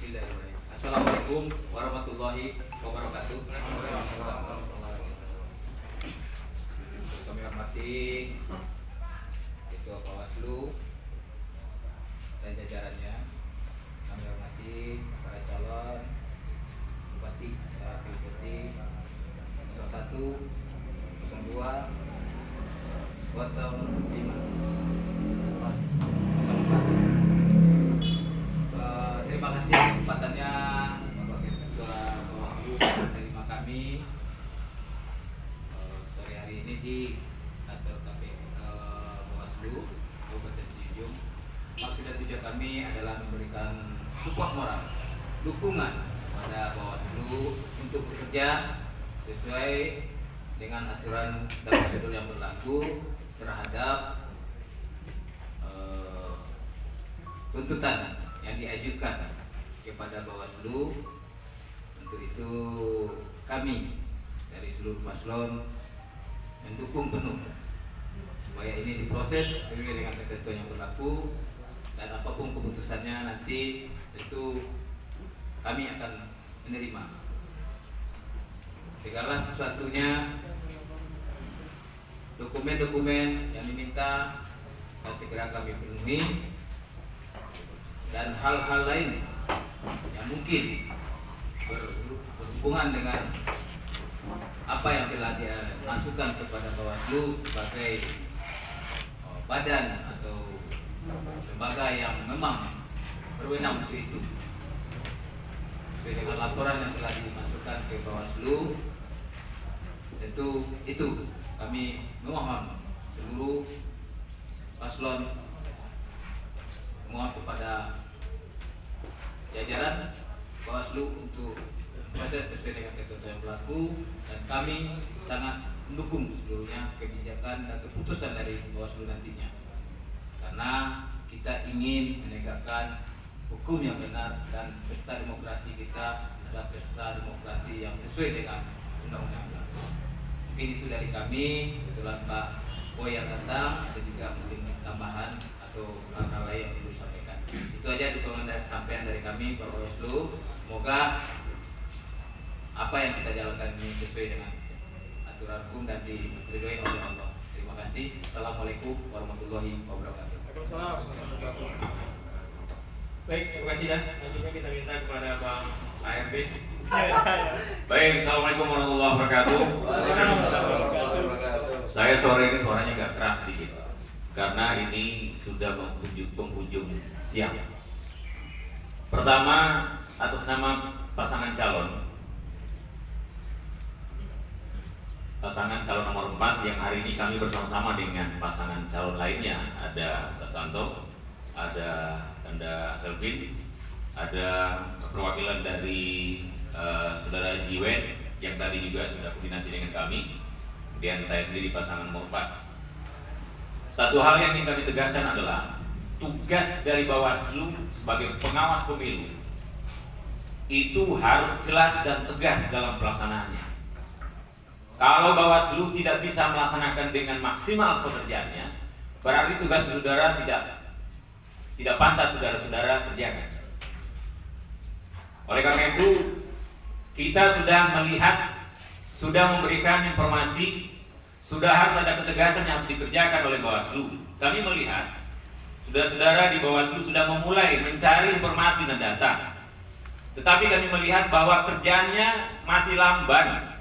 Bismillahirrahmanirrahim. Assalamualaikum warahmatullahi wabarakatuh. Kami hormati Ketua Bawaslu dan jajarannya. Kami hormati para calon bupati, wakil bupati 01, 02, 05. Terima kasih kesempatannya Bapak Ketua Bawaslu menerima kami sore hari ini di kantor Bawaslu Kabupaten Sijung. Maksud dan tujuan kami adalah memberikan support moral, dukungan pada Bawaslu untuk bekerja sesuai dengan aturan dan prosedur yang berlaku terhadap tuntutan yang diajukan kepada Bawaslu. Untuk itu kami dari seluruh paslon mendukung penuh supaya ini diproses sesuai dengan ketentuan yang berlaku, dan apapun keputusannya nanti tentu kami akan menerima segala sesuatunya. Dokumen-dokumen yang diminta akan segera kami penuhi, dan hal-hal lain yang mungkin berhubungan dengan apa yang telah dimasukkan kepada Bawaslu sebagai badan atau lembaga yang memang berwenang untuk itu, sesuai dengan laporan yang telah dimasukkan ke Bawaslu. Tentu itu kami memohon seluruh paslon mohon kepada jajaran Bawaslu untuk proses sesuai dengan ketentuan yang berlaku, dan kami sangat mendukung seluruhnya kebijakan dan keputusan dari Bawaslu nantinya, karena kita ingin menegakkan hukum yang benar, dan pesta demokrasi kita adalah pesta demokrasi yang sesuai dengan undang-undang. Mungkin itu dari kami. Kebetulan Pak Boy yang datang, ada juga mungkin tambahan atau hal-hal lain yang perlu disampaikan. Itu aja dukungan dan sampaian dari kami Pak Bawaslu. Semoga apa yang kita jalankan ini sesuai dengan aturan hukum dan diridhoi oleh Allah. Terima kasih. Assalamualaikum warahmatullahi wabarakatuh. Baik, terima kasih ya. Selanjutnya kita minta kepada Bang ARB. Baik, assalamualaikum warahmatullahi wabarakatuh. Saya sore ini suaranya agak keras sedikit karena ini sudah penghujung siang. Pertama, atas nama pasangan calon nomor 4 yang hari ini kami bersama-sama dengan pasangan calon lainnya, ada Sasanto, ada Anda Selvin, ada perwakilan dari saudara Jiwen yang tadi juga sudah koordinasi dengan kami, kemudian saya sendiri pasangan nomor 4. Satu hal yang ingin kami tegaskan adalah tugas dari Bawaslu sebagai pengawas pemilu itu harus jelas dan tegas dalam pelaksanaannya. Kalau Bawaslu tidak bisa melaksanakan dengan maksimal pekerjaannya, berarti tugas saudara tidak pantas saudara-saudara kerjakan. Oleh karena itu, kita sudah melihat, sudah memberikan informasi, sudah harus ada ketegasan yang harus dikerjakan oleh Bawaslu. Kami melihat, saudara-saudara di Bawaslu sudah memulai mencari informasi dan data. Tetapi kami melihat bahwa kerjanya masih lamban.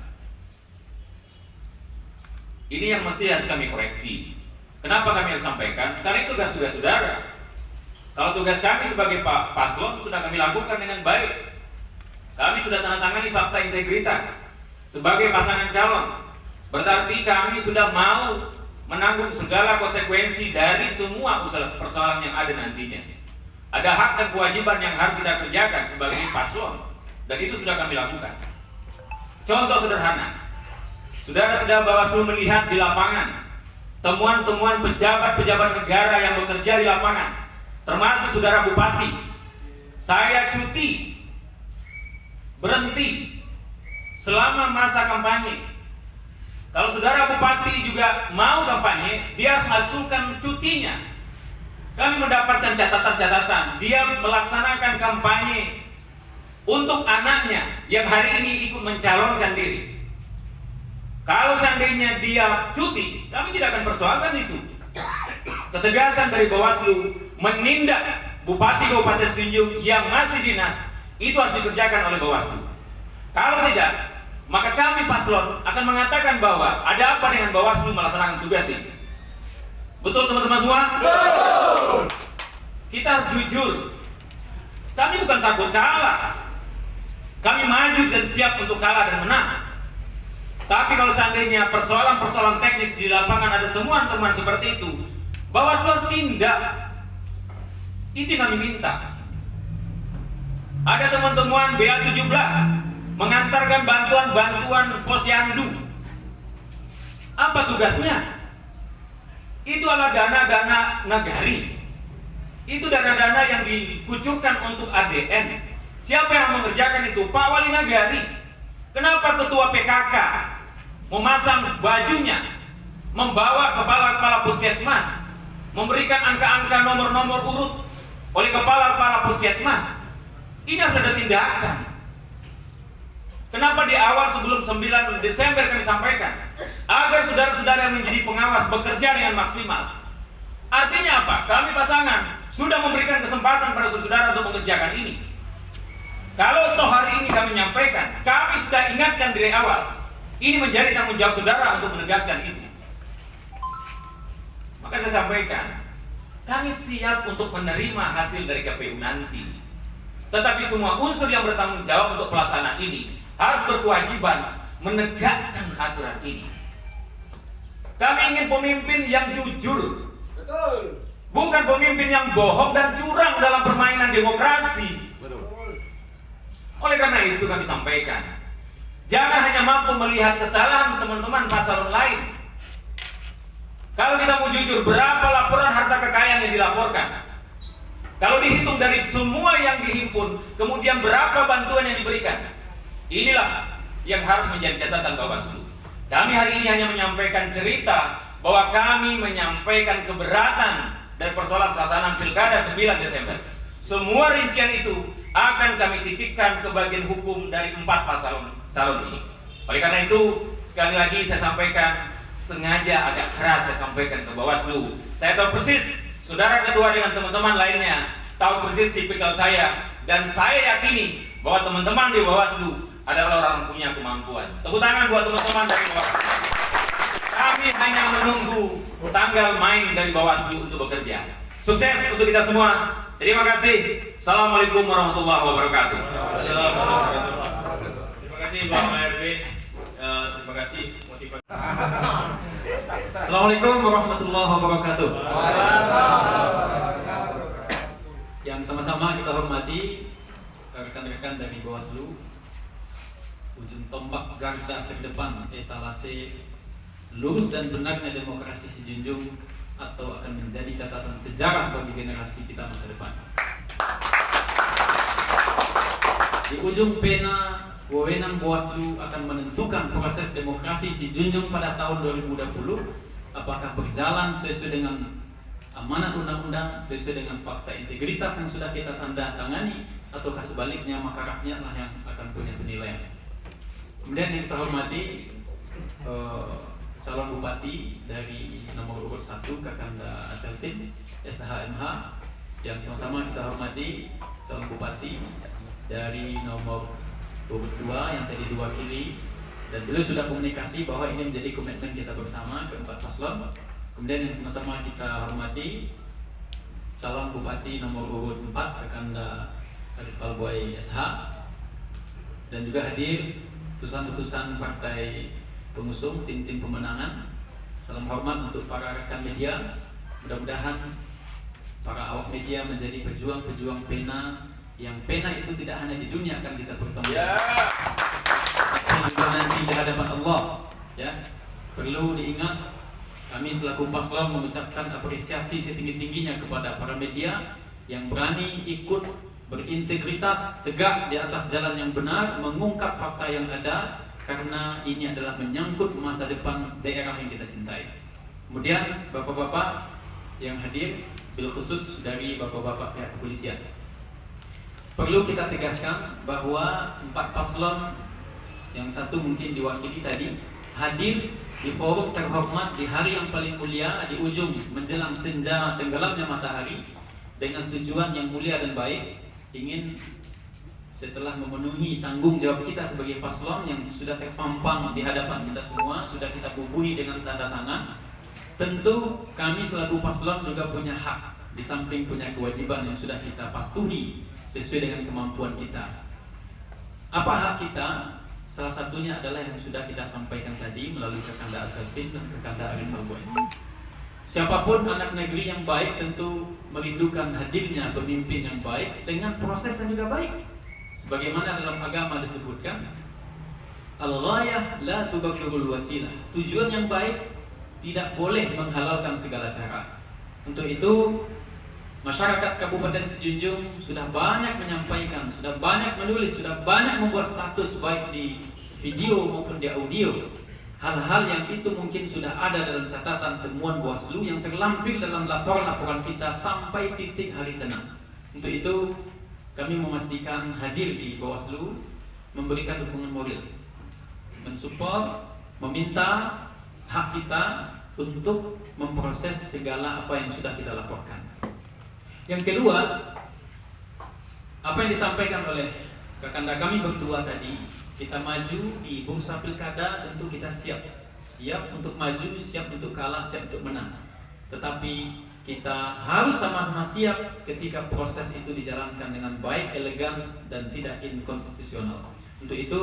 Ini yang mesti harus kami koreksi. Kenapa kami harus sampaikan? Karena itu tugas saudara. Kalau tugas kami sebagai paslon sudah kami lakukan dengan baik. Kami sudah tanda tangani fakta integritas sebagai pasangan calon. Berarti kami sudah mau menanggung segala konsekuensi dari semua persoalan yang ada nantinya. Ada hak dan kewajiban yang harus kita kerjakan sebagai paslon, dan itu sudah kami lakukan. Contoh sederhana, saudara-saudara Bawaslu melihat di lapangan temuan-temuan pejabat-pejabat negara yang bekerja di lapangan, termasuk saudara Bupati. Saya cuti, berhenti selama masa kampanye. Kalau saudara Bupati juga mau kampanye, dia harus masukkan cutinya. Kami mendapatkan catatan-catatan, dia melaksanakan kampanye untuk anaknya yang hari ini ikut mencalonkan diri. Kalau seandainya dia cuti, kami tidak akan persoalkan itu. Ketegasan dari Bawaslu menindak Bupati Kabupaten Sijunjung yang masih dinas, itu harus dikerjakan oleh Bawaslu. Kalau tidak, maka kami paslon akan mengatakan bahwa ada apa dengan Bawaslu melaksanakan tugas ini. Betul teman-teman semua? Betul. Kita harus jujur. Kami bukan takut kalah. Kami maju dan siap untuk kalah dan menang. Tapi kalau seandainya persoalan-persoalan teknis di lapangan ada temuan-temuan seperti itu, Bawaslu harus tindak. Itu yang kami minta. Ada teman-teman BA17 mengantarkan bantuan-bantuan posyandu. Apa tugasnya? Itu adalah dana-dana negari. Itu dana-dana yang dikucurkan untuk ADN. Siapa yang mengerjakan itu? Pak Wali Nagari. Kenapa ketua PKK memasang bajunya, membawa kepala-kepala puskesmas, memberikan angka-angka nomor-nomor urut oleh kepala-kepala puskesmas? Ini harus ada tindakan. Kenapa di awal sebelum 9 Desember kami sampaikan agar saudara-saudara yang menjadi pengawas bekerja dengan maksimal? Artinya apa? Kami pasangan sudah memberikan kesempatan pada saudara untuk mengerjakan ini. Kalau toh hari ini kami menyampaikan, kami sudah ingatkan dari awal, ini menjadi tanggung jawab saudara untuk menegaskan itu. Maka saya sampaikan, kami siap untuk menerima hasil dari KPU nanti. Tetapi semua unsur yang bertanggung jawab untuk pelaksanaan ini harus berkewajiban menegakkan aturan ini. Kami ingin pemimpin yang jujur. Betul. Bukan pemimpin yang bohong dan curang dalam permainan demokrasi. Betul. Oleh karena itu kami sampaikan, jangan hanya mampu melihat kesalahan teman-teman paslon lain. Kalau kita mau jujur, berapa laporan harta kekayaan yang dilaporkan? Kalau dihitung dari semua yang dihimpun, kemudian berapa bantuan yang diberikan? Inilah yang harus menjadi catatan Bawaslu. Kami hari ini hanya menyampaikan cerita bahwa kami menyampaikan keberatan dari persoalan pelaksanaan Pilkada 9 Desember. Semua rincian itu akan kami titipkan ke bagian hukum dari 4 paslon calon ini. Oleh karena itu, sekali lagi saya sampaikan, sengaja agak keras saya sampaikan ke Bawaslu. Saya tahu persis, saudara ketua dengan teman-teman lainnya tahu persis tipikal saya, dan saya yakini bahwa teman-teman di Bawaslu adalah orang yang punya kemampuan. Tepuk tangan buat teman-teman dari Bawaslu. Kami hanya menunggu tanggal main dari Bawaslu untuk bekerja. Sukses untuk kita semua. Terima kasih. Assalamualaikum warahmatullahi wabarakatuh. Terima kasih Bang ARB. Terima kasih motivasi. Assalamualaikum warahmatullahi wabarakatuh. Yang sama-sama kita hormati rekan-rekan dari Bawaslu, ujung tombak garda terdepan etalase lurus dan benarnya demokrasi Sijunjung, atau akan menjadi catatan sejarah bagi generasi kita masa depan. Di ujung pena, wewenang Bawaslu akan menentukan proses demokrasi Sijunjung pada tahun 2020, apakah berjalan sesuai dengan amanat undang-undang, sesuai dengan fakta integritas yang sudah kita tanda tangani, ataukah sebaliknya maka rakyatlah yang akan punya penilaian. Kemudian yang kita hormati calon bupati dari nomor urut 1 Kakanda Aseltin SHMH, yang sama-sama kita hormati calon bupati dari nomor urut 2 yang tadi diwakili, dan beliau sudah komunikasi bahwa ini menjadi komitmen kita bersama keempat paslon. Kemudian yang sama-sama kita hormati calon bupati nomor urut 4 Kakanda Arif Alboy SH, dan juga hadir utusan-utusan partai pengusung, tim-tim pemenangan. Salam hormat untuk para rekan media. Mudah-mudahan para awak media menjadi pejuang-pejuang pena, yang pena itu tidak hanya di dunia akan kita pertemukan, tapi juga nanti di hadapan Allah. Ya, perlu diingat, kami selaku paslon mengucapkan apresiasi setinggi-tingginya kepada para media yang berani ikut berintegritas, tegak di atas jalan yang benar, mengungkap fakta yang ada, karena ini adalah menyangkut masa depan daerah yang kita cintai. Kemudian bapak-bapak yang hadir, bil khusus dari bapak-bapak pihak kepolisian, perlu kita tegaskan bahwa 4 paslon, yang satu mungkin diwakili tadi, hadir di forum terhormat di hari yang paling mulia, di ujung menjelang senja tenggelamnya matahari, dengan tujuan yang mulia dan baik, ingin setelah memenuhi tanggung jawab kita sebagai paslon yang sudah terpampang di hadapan kita semua, sudah kita bubuhi dengan tanda tangan. Tentu kami selaku paslon juga punya hak, di samping punya kewajiban yang sudah kita patuhi sesuai dengan kemampuan kita. Apa hak kita? Salah satunya adalah yang sudah kita sampaikan tadi melalui Kakanda Aselvin dan Kakanda Arif Alboy. Siapapun anak negeri yang baik tentu merindukan hadirnya pemimpin yang baik dengan proses yang juga baik. Sebagaimana dalam agama disebutkan, al-ghayah la tubaghirul wasilah. Tujuan yang baik tidak boleh menghalalkan segala cara. Untuk itu, masyarakat Kabupaten Sejunjung sudah banyak menyampaikan, sudah banyak menulis, sudah banyak membuat status baik di video maupun di audio. Hal-hal yang itu mungkin sudah ada dalam catatan temuan Bawaslu yang terlampir dalam laporan-laporan kita sampai titik hari tenang. Untuk itu, kami memastikan hadir di Bawaslu, memberikan dukungan moral, mensupport, meminta hak kita untuk memproses segala apa yang sudah kita laporkan. Yang kedua, apa yang disampaikan oleh Kakanda kami berdua tadi, kita maju di bursa pilkada, tentu kita siap untuk maju, siap untuk kalah, siap untuk menang. Tetapi kita harus sama-sama siap ketika proses itu dijalankan dengan baik, elegan, dan tidak inkonstitusional. Untuk itu,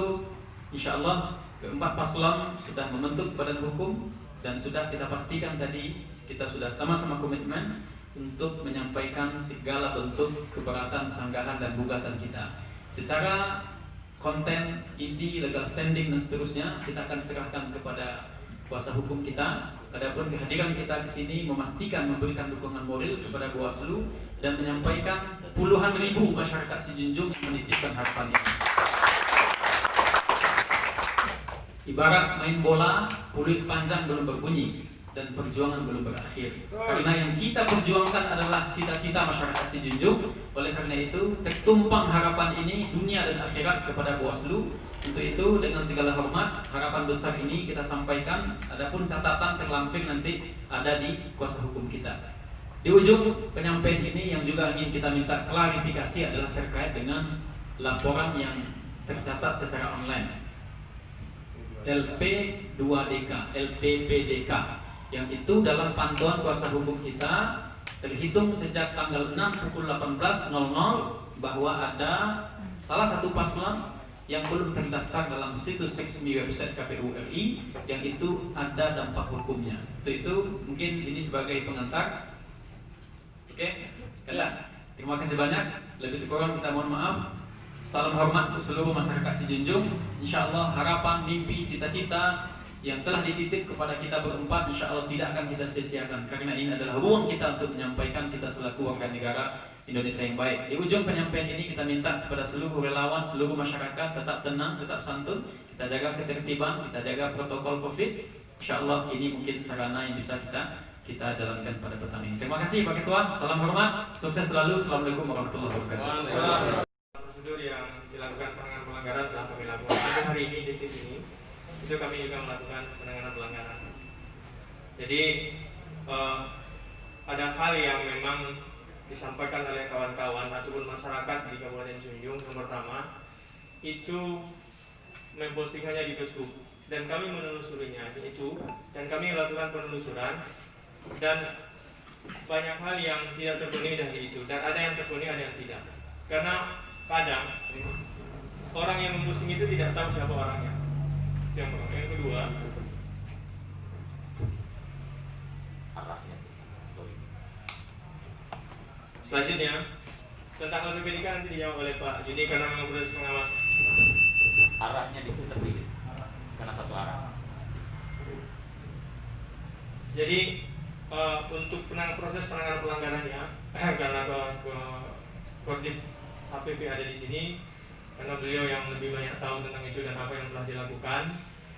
insya Allah keempat paslon sudah membentuk badan hukum dan sudah kita pastikan tadi kita sudah sama-sama komitmen untuk menyampaikan segala bentuk keberatan, sanggahan, dan gugatan kita. Secara konten, isi, legal standing, dan seterusnya kita akan serahkan kepada kuasa hukum kita. Adapun kehadiran kita di sini memastikan memberikan dukungan moral kepada Bawaslu dan menyampaikan puluhan ribu masyarakat Sejunjung yang menitipkan harapan ini. Ibarat main bola, peluit panjang belum berbunyi dan perjuangan belum berakhir. Karena yang kita perjuangkan adalah cita-cita masyarakat Sejunjung. Oleh karena itu, tertumpang harapan ini dunia dan akhirat kepada Bawaslu. Untuk itu, dengan segala hormat, harapan besar ini kita sampaikan. Adapun catatan terlampir nanti ada di kuasa hukum kita. Di ujung penyampaian ini yang juga ingin kita minta klarifikasi adalah terkait dengan laporan yang tercatat secara online, LP2DK, LPPDK, yang itu dalam pantauan kuasa hukum kita terhitung sejak tanggal 6 pukul 18.00 bahwa ada salah satu paslon yang belum terdaftar dalam situs resmi website KPU RI, yang itu ada dampak hukumnya. Untuk itu mungkin ini sebagai pengantar. Oke, terima kasih banyak. Lebih kurang kita mohon maaf. Salam hormat untuk seluruh masyarakat Sejunjung. Insya Allah harapan, mimpi, cita-cita yang telah dititip kepada kita berempat, insya Allah tidak akan kita sia-siakan. Karena ini adalah ruang kita untuk menyampaikan kita selaku warga negara Indonesia yang baik. Di ujung penyampaian ini kita minta kepada seluruh relawan, seluruh masyarakat tetap tenang, tetap santun, kita jaga ketertiban, kita jaga protokol COVID. Insya Allah ini mungkin sarana yang bisa kita jalankan pada petang ini. Terima kasih Pak Ketua, salam hormat, sukses selalu. Assalamualaikum warahmatullahi wabarakatuh. Prosedur yang dilakukan penanganan pelanggaran telah kami lakukan. Sampai hari ini di sini itu kami juga melakukan penanganan pelanggaran. Jadi ada hal yang memang disampaikan oleh kawan-kawan ataupun masyarakat di Kabupaten Sejunjung. Yang pertama itu mempostingannya di Facebook dan kami menelusurinya itu, dan kami melakukan penelusuran dan banyak hal yang tidak terpenuhi dari itu, dan ada yang terpenuhi, ada yang tidak. Karena kadang orang yang memposting itu tidak tahu siapa orangnya. Yang kedua, selanjutnya tentang LPPDK nanti dijawab oleh Pak Juni karena memang proses pengawas. Arahnya diputar dikit karena satu arah. Jadi untuk proses penanganan pelanggarannya karena Koordinat HPP ada di sini, karena beliau yang lebih banyak tahu tentang itu dan apa yang telah dilakukan,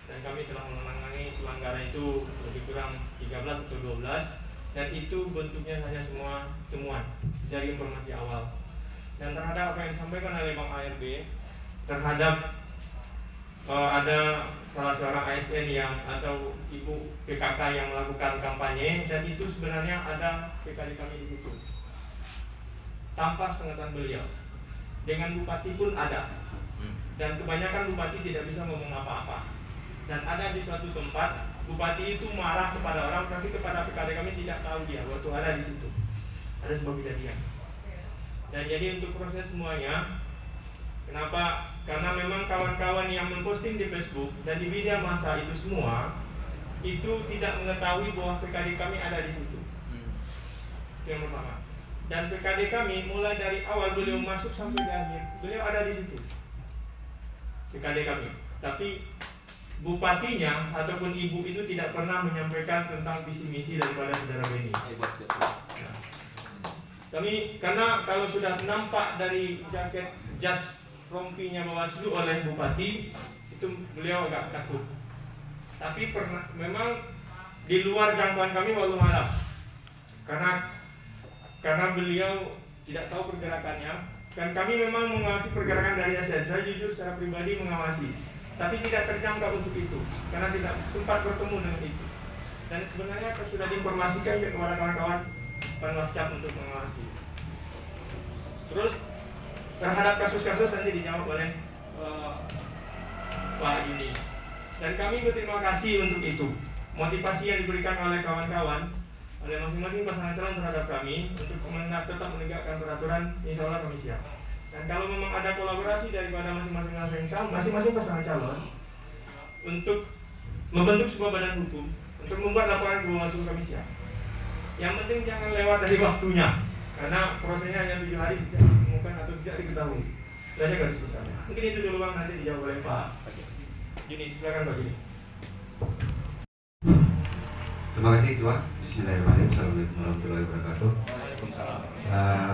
dan kami telah menangani pelanggaran itu lebih kurang 13 atau 12, dan itu bentuknya hanya semua temuan dari informasi awal. dan terhadap apa yang disampaikan oleh Bang ARB terhadap ada salah seorang ASN yang atau ibu PKK yang melakukan kampanye, dan itu sebenarnya ada PKD kami di situ tanpa sepengetahuan beliau. Dengan bupati pun ada, dan kebanyakan bupati tidak bisa ngomong apa-apa. Dan ada di suatu tempat bupati itu marah kepada orang, tapi kepada PKD kami tidak tahu dia waktu ada di situ. Ada sebuah kejadian. Dan jadi untuk proses semuanya, kenapa? Karena memang kawan-kawan yang memposting di Facebook dan di media massa itu semua itu tidak mengetahui bahwa PKD kami ada di situ. Itu yang pertama. Dan PKD kami mulai dari awal beliau masuk sampai di akhir, beliau ada di situ. PKD kami. Tapi bupatinya ataupun ibu itu tidak pernah menyampaikan tentang visi misi daripada saudara Beni. Kami karena kalau sudah nampak dari jaket jas rompinya Bawaslu oleh bupati, itu beliau agak takut. Tapi memang di luar jangkauan kami walau malam, karena beliau tidak tahu pergerakannya, dan kami memang mengawasi pergerakan dari ASN. Saya jujur secara pribadi mengawasi, tapi tidak terjangkau untuk itu, karena tidak sempat bertemu dengan itu. Dan sebenarnya sudah diinformasikan kepada kawan-kawan Panwascap untuk mengawasi. Terus terhadap kasus-kasus nanti dijawab oleh Pak Yuni. Dan kami berterima kasih untuk itu. Motivasi yang diberikan oleh kawan-kawan, oleh masing-masing pasangan calon terhadap kami untuk tetap menegakkan peraturan, insya Allah kami siap. Dan kalau memang ada kolaborasi daripada masing-masing pasangan calon untuk membentuk sebuah badan hukum, untuk membuat laporan ke Bawaslu, kami siap. Yang penting jangan lewat dari waktunya, karena prosesnya hanya 7 hari tidak ditemukan atau tidak diketahui. Saja garis besarnya. Mungkin itu dulu Bang, nanti dijawab oleh Pak Juni. Silakan Pak Juni. Terima kasih Tuan. Bismillahirrahmanirrahim. Assalamualaikum warahmatullahi wabarakatuh.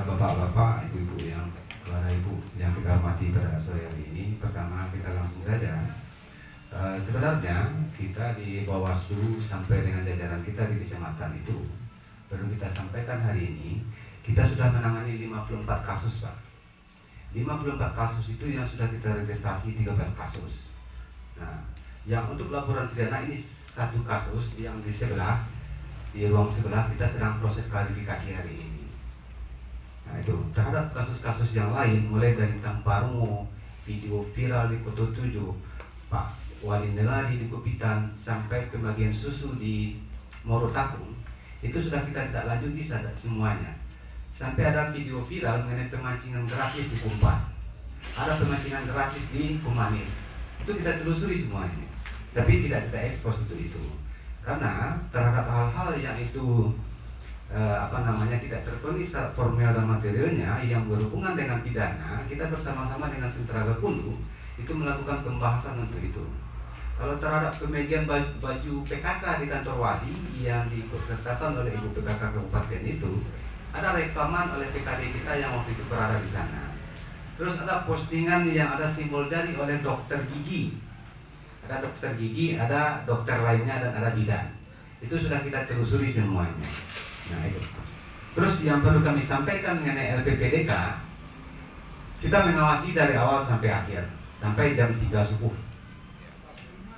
Bapak-bapak, ibu-ibu yang para ibu yang kita hormati pada sore hari ini, pertama kita langsung saja. Sebenarnya kita di Bawaslu sampai dengan jajaran kita di kecamatan itu baru kita sampaikan hari ini, kita sudah menangani 54 kasus Pak. 54 kasus itu yang sudah kita registrasi 13 kasus. Nah, yang untuk laporan pidana ini 1 kasus yang di sebelah, di ruang sebelah kita sedang proses klarifikasi hari ini. Nah itu, terhadap kasus-kasus yang lain, mulai dari Tamparungo, video viral di Kota 7, Pak Wali Neladi di Kupitan, sampai ke bagian susu di Morotaku, itu sudah kita tidak lanjuti semuanya. Sampai ada video viral mengenai pemancingan gratis di Kumpat, ada pemancingan gratis di Kumanis, itu kita telusuri semuanya. Tapi tidak kita ekspos untuk itu, karena terhadap hal-hal yang itu tidak terpenuhi secara formal dan materialnya yang berhubungan dengan pidana, kita bersama-sama dengan Sentra Gakumdu itu melakukan pembahasan untuk itu. Kalau terhadap pemegang baju PKK di kantor wali yang disertakan oleh ibu PKK kabupaten itu, ada rekaman oleh PKD kita yang waktu itu berada di sana. Terus ada postingan yang ada simbol jari oleh dokter gigi. Ada dokter gigi, ada dokter lainnya, dan ada bidan. Itu sudah kita telusuri semuanya. Nah itu. Terus yang perlu kami sampaikan mengenai LPPDK, kita mengawasi dari awal sampai akhir, sampai jam 3 subuh.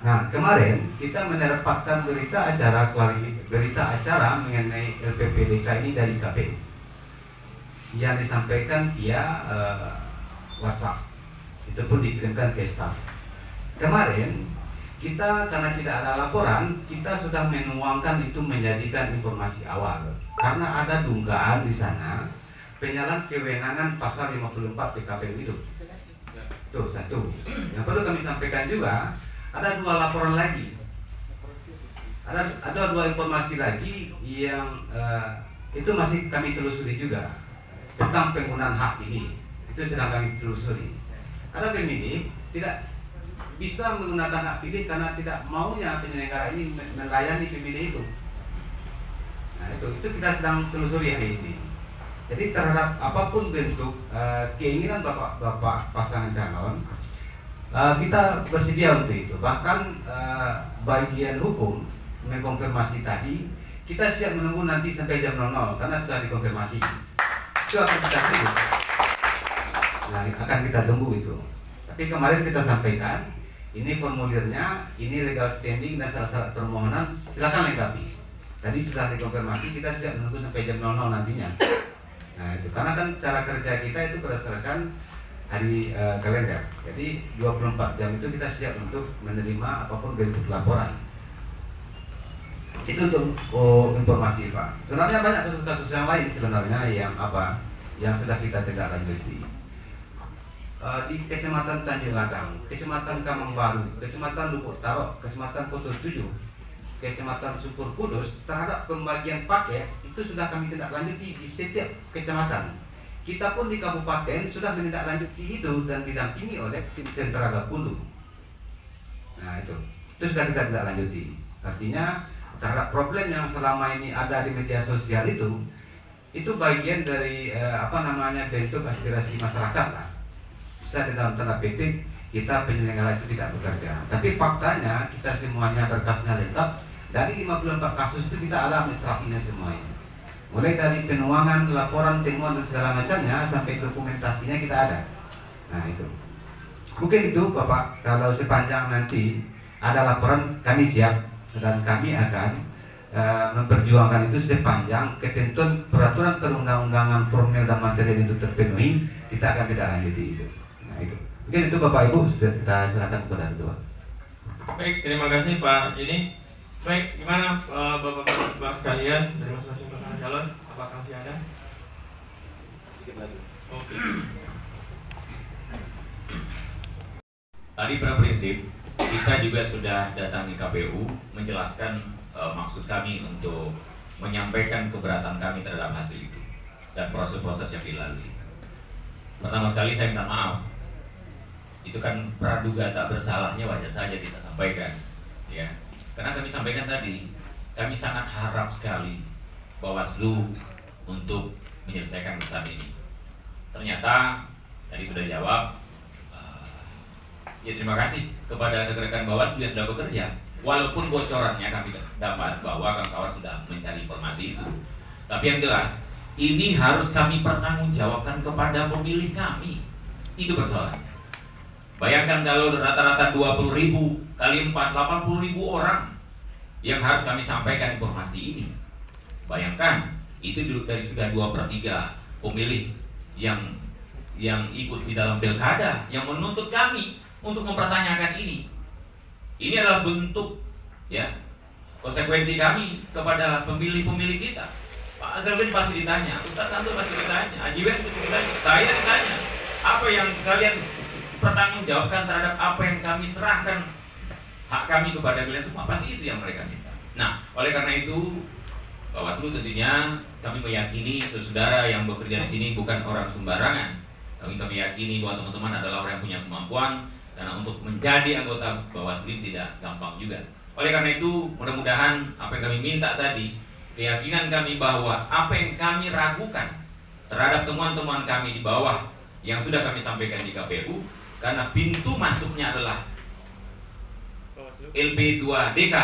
Nah kemarin kita mendapatkan berita acara mengenai LPPDK ini dari KPU yang disampaikan via WhatsApp. Itu pun dikirimkan ke staf. Kemarin kita karena tidak ada laporan, kita sudah menuangkan itu menjadikan informasi awal. Karena ada dugaan di sana penyalahgunaan kewenangan pasal 54 PKPU itu. Tuh satu. Yang perlu kami sampaikan juga, ada 2 laporan lagi. Ada 2 informasi lagi yang itu masih kami telusuri juga tentang penggunaan hak ini. Itu sedang kami telusuri. Ada pemilik tidak bisa menggunakan hak pilih karena tidak maunya penyelenggara ini melayani pemilih itu. Nah itu kita sedang telusuri hari ini. Jadi terhadap apapun bentuk keinginan bapak pasangan calon, kita bersedia untuk itu. Bahkan bagian hukum mengkonfirmasi tadi, kita siap menunggu nanti sampai jam 00 karena sudah dikonfirmasi. Itu akan kita tunggu. Nah, akan kita tunggu itu. Tapi kemarin kita sampaikan, ini formulirnya, ini legal standing dan syarat-syarat permohonan, silakan lengkapi. Tadi sudah dikonfirmasi, kita siap menunggu sampai jam 00 nantinya. Nah itu, karena kan cara kerja kita itu berdasarkan hari kalender. Jadi 24 jam itu kita siap untuk menerima apapun bentuk laporan. Itu untuk informasi Pak. Sebenarnya banyak kasus-kasus yang lain sebenarnya yang sudah kita tindak lanjuti. Di Kecamatan Tanjung Ladang, Kecamatan Kamang Baru, Kecamatan Lubuk Tarok, Kecamatan Koto 7, Kecamatan Syukur Kudus, terhadap pembagian paket itu sudah kami tindak lanjuti di setiap kecamatan. Kita pun di kabupaten sudah menindaklanjuti itu dan didampingi oleh tim sentra Gakundu. Nah itu sudah kita tindak lanjuti. Artinya terhadap problem yang selama ini ada di media sosial itu bagian dari bentuk aspirasi masyarakat lah. Bisa di dalam tanda petik kita penyelenggara itu tidak bekerja. Tapi faktanya kita semuanya berkasnya lengkap. Dari 54 kasus itu kita ada administrasinya semuanya. Mulai dari penuangan, laporan, temuan dan segala macamnya sampai dokumentasinya kita ada. Nah itu. Mungkin itu Bapak, kalau sepanjang nanti ada laporan kami siap dan kami akan memperjuangkan itu sepanjang ketentuan peraturan perundang-undangan formal dan material itu terpenuhi, kita akan tidak lanjuti itu. Nah itu. Mungkin itu Bapak Ibu sudah kita serahkan kepada Ketua. Baik, terima kasih Pak Ini. Baik, gimana Bapak-Bapak sekalian dari masing-masing pasangan calon? Apakah masih ada? Sedikit lagi. Oke. Tadi pada prinsip kita juga sudah datangi KPU menjelaskan maksud kami untuk menyampaikan keberatan kami terhadap hasil itu dan proses-proses yang dilalui. Pertama sekali saya minta maaf. Itu kan praduga tak bersalahnya wajar saja kita sampaikan, ya. Karena kami sampaikan tadi, kami sangat harap sekali Bawaslu untuk menyelesaikan urusan ini. Ternyata tadi sudah jawab. Ya terima kasih kepada rekan-rekan Bawaslu yang sudah bekerja. Walaupun bocorannya kami dapat bahwa kawan-kawan sudah mencari informasi itu. Tapi yang jelas, ini harus kami pertanggungjawabkan kepada pemilih kami. Itu persoalannya. Bayangkan kalau rata-rata 20.000 kali 4, 80.000 orang yang harus kami sampaikan informasi ini. Bayangkan, itu dari sudah 2/3 pemilih yang ikut di dalam pilkada yang menuntut kami untuk mempertanyakan ini. Ini adalah bentuk ya konsekuensi kami kepada pemilih-pemilih kita. Pak Azrafin pasti ditanya, Ustaz Santo pasti ditanya, Ajiwen pasti ditanya, saya ditanya, apa yang kalian pertanggungjawabkan terhadap apa yang kami serahkan hak kami kepada kalian semua, pasti itu yang mereka minta. Nah, oleh karena itu Bawaslu tentunya kami meyakini saudara yang bekerja di sini bukan orang sembarangan. Kami yakini bahwa teman-teman adalah orang yang punya kemampuan, karena untuk menjadi anggota Bawaslu tidak gampang juga. Oleh karena itu, mudah-mudahan apa yang kami minta tadi, keyakinan kami bahwa apa yang kami ragukan terhadap temuan-temuan kami di bawah yang sudah kami sampaikan di KPU, karena pintu masuknya adalah LP2DK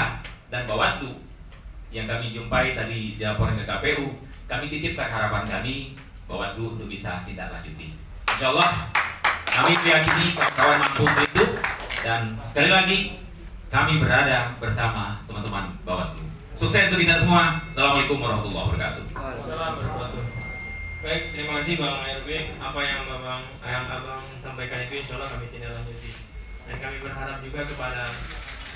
dan Bawaslu yang kami jumpai tadi dilaporkan ke KPU, kami titipkan harapan kami Bawaslu untuk bisa tidak lanjuti. Insya Allah kami meyakini kawan-kawan mampu itu, dan sekali lagi kami berada bersama teman-teman Bawaslu. Sukses untuk kita semua. Assalamualaikum warahmatullahi wabarakatuh. Baik, terima kasih Bang Erwin. Apa yang Abang sampaikan itu insya Allah kami tindak lanjuti. Dan kami berharap juga kepada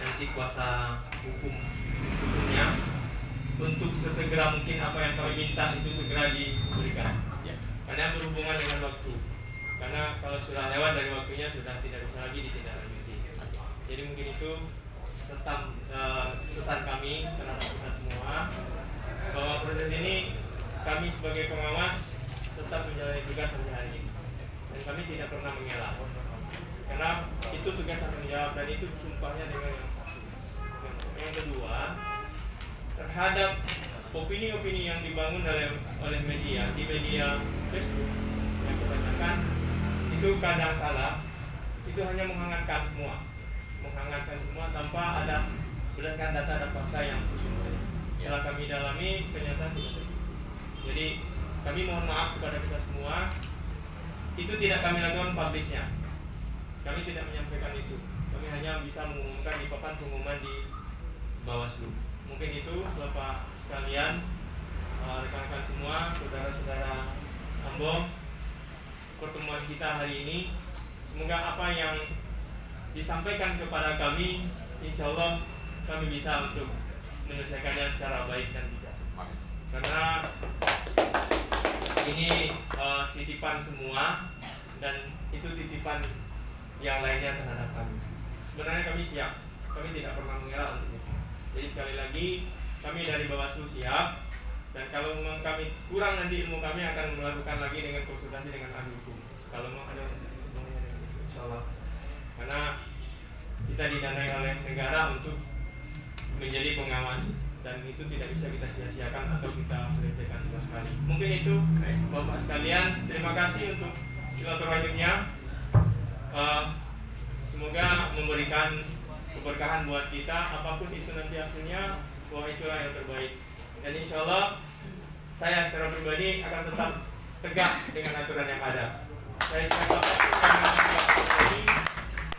nanti kuasa hukumnya untuk sesegera mungkin apa yang kami minta itu segera diberikan. Karena berhubungan dengan waktu. Karena kalau sudah lewat dari waktunya sudah tidak bisa lagi ditindaklanjuti. Jadi mungkin itu tetap pesan kami terhadap kita semua bahwa proses ini kami sebagai pengawas tetap menjalani tugas sampai hari ini, dan kami tidak pernah mengelak karena itu tugas tanggung jawab dan itu sumpahnya dengan yang satu. Yang kedua, terhadap opini-opini yang dibangun oleh media di media Facebook yang kebanyakan itu kadang-kala itu hanya menghangatkan semua tanpa ada berdasarkan data dan fakta yang khusus. Setelah kami dalami ternyata tidak. Jadi kami mohon maaf kepada kita semua itu tidak kami lakukan publishnya. Kami tidak menyampaikan itu. Kami hanya bisa mengumumkan di papan pengumuman di Bawaslu. Mungkin itu Bapak sekalian, rekan-rekan semua, saudara-saudara Ambon, pertemuan kita hari ini. Semoga apa yang disampaikan kepada kami, insya Allah kami bisa untuk menyelesaikannya secara baik dan bijak. Karena ini titipan semua, dan itu titipan yang lainnya terhadap kami. Sebenarnya kami siap, kami tidak pernah mengelak untuk itu. Jadi sekali lagi, kami dari Bawaslu siap, dan kalau memang kami kurang nanti ilmu, kami akan melakukan lagi dengan konsultasi dengan ahli hukum. Kalau memang ada insya Allah. Karena kita didanai oleh negara untuk menjadi pengawas, dan itu tidak bisa kita sia-siakan atau kita selesaikan sama sekali. Mungkin itu Bapak sekalian, terima kasih untuk silaturahimnya. Semoga memberikan keberkahan buat kita, apapun itu nanti hasilnya, bahwa itulah yang terbaik. Dan insya Allah saya secara pribadi akan tetap tegak dengan aturan yang ada. Saya siap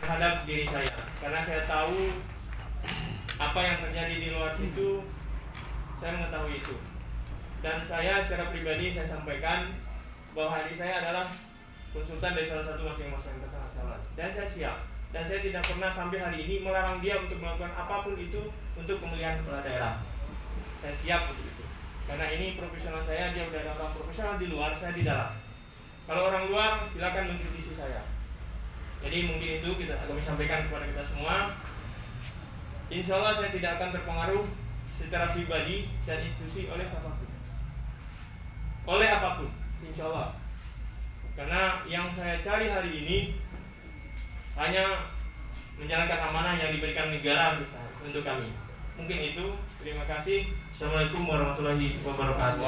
terhadap diri saya, karena saya tahu apa yang terjadi di luar situ, saya mengetahui itu. Dan saya secara pribadi saya sampaikan bahwa hari saya adalah konsultan dari salah satu masing-masing masalah, dan saya siap. Dan saya tidak pernah sampai hari ini melarang dia untuk melakukan apapun itu untuk pemilihan kepala daerah. Saya siap untuk itu. Karena ini profesional saya, dia udah ada orang profesional di luar, saya di dalam. Kalau orang luar silakan mengkritisi saya. Jadi mungkin itu kami sampaikan kepada kita semua. Insya Allah saya tidak akan terpengaruh secara pribadi dan institusi oleh siapapun, oleh apapun, insya Allah. Karena yang saya cari hari ini hanya menjalankan amanah yang diberikan negara besar untuk kami. Mungkin itu. Terima kasih. Assalamualaikum warahmatullahi wabarakatuh.